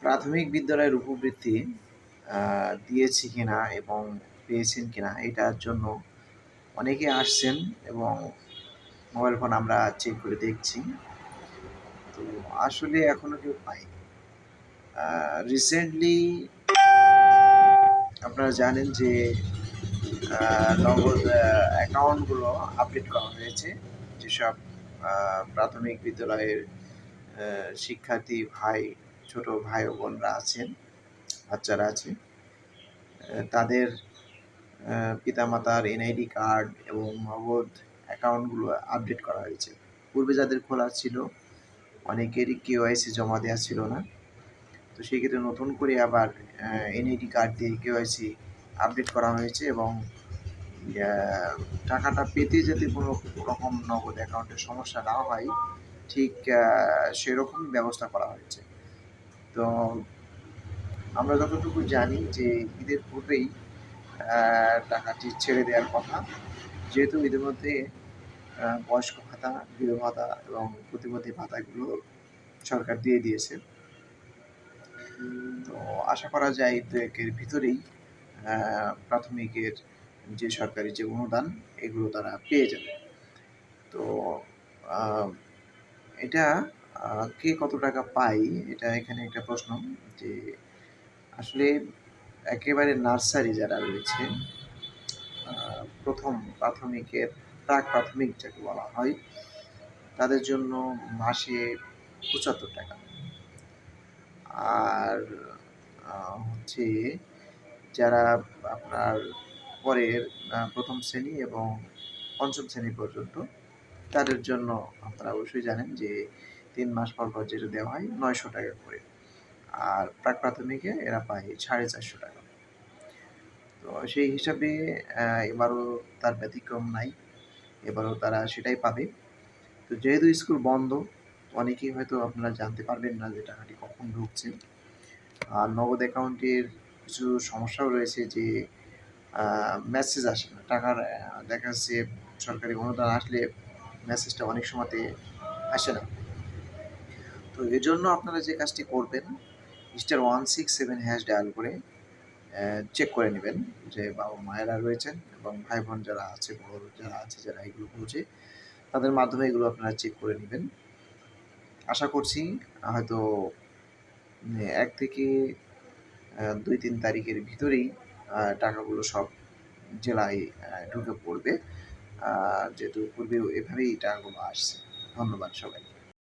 প্রাথমিক বিদ্যালয়ের উপবৃত্তি দিয়েছি কিনা এবং পেয়েছেন কিনা এটার জন্য অনেকে আসছেন এবং মোবাইল ফোন আমরা চেক করে দেখছি। তো আসলে এখনো কেউ পায়নি। রিসেন্টলি আপনারা জানেন যে নগদ অ্যাকাউন্টগুলো আপডেট করা হয়েছে। যেসব প্রাথমিক বিদ্যালয়ের শিক্ষার্থী ছোট ভাই ও বোনরা আছেন, বাচ্চারা আছে, তাদের পিতামাতার এনআইডি কার্ড এবং নগদ অ্যাকাউন্টগুলো আপডেট করা হয়েছে। পূর্বে যাদের খোলা ছিল অনেকেরই কেওআইসি জমা দেওয়া ছিল না। তো সেক্ষেত্রে নতুন করে আবার এনআইডি কার্ড দিয়ে কেওআইসি আপডেট করা হয়েছে এবং টাকাটা পেতে যাতে কোনো রকম নগদ অ্যাকাউন্টের সমস্যা না হয় ঠিক সেরকম ব্যবস্থা করা হয়েছে। তো আমরা যতটুকু জানি যে ঈদের পূর্বেই টাকাটি ছেড়ে দেওয়ার কথা, যেহেতু ঈদের মধ্যে বয়স্ক ভাতা, বিধবা ভাতা এবং প্রতিবন্ধী ভাতাগুলো সরকার দিয়ে দিয়েছে। তো আশা করা যায় ২-১ ভিতরেই প্রাথমিকের যে সরকারি যে অনুদান এগুলো তারা পেয়ে যাবে। তো এটা কে কত টাকা পায় এটা এখানে একটা প্রশ্ন, যে আসলে একেবারে নার্সারি যারা রয়েছে, প্রথম প্রাথমিকের প্রাক প্রাথমিক যাকে বলা হয়, তাদের জন্য মাসে ৭৫ টাকা। আর হচ্ছে যারা আপনার পরের প্রথম শ্রেণী এবং পঞ্চম শ্রেণী পর্যন্ত, তাদের জন্য আপনারা অবশ্যই জানেন যে ৩ মাস পর পর যেটা দেওয়া হয় ৯০০ টাকা করে। আর প্রাক প্রাথমিকে এরা পায় ৪৫০ টাকা। তো সেই হিসাবে এবারও তার ব্যতিক্রম নাই, এবারও তারা সেটাই পাবে। তো যেহেতু স্কুল বন্ধ, অনেকেই হয়তো আপনারা জানতে পারবেন না যে টাকাটি কখন ঢুকছে। আর নগদ অ্যাকাউন্টের কিছু সমস্যাও রয়েছে, যে মেসেজ আসে না টাকার। দেখা যাচ্ছে সরকারি অনুদান আসলে মেসেজটা অনেক সময়তে আসে না। তো এজন্য আপনারা যে কাজটি করবেন, *167# ডায়াল করে চেক করে নেবেন যে বাবা মায়েরা রয়েছেন এবং ভাই বোন যারা আছে, বড় যারা আছে, যারা এগুলো বোঝে, তাদের মাধ্যমে এগুলো আপনারা চেক করে নেবেন। আশা করছি হয়তো ১ থেকে ২-৩ তারিখের ভিতরেই টাকাগুলো সব জেলায় ঢুকে পড়বে। যেহেতু পূর্বেও এভাবেই টাকাগুলো আসছে। ধন্যবাদ সবাইকে।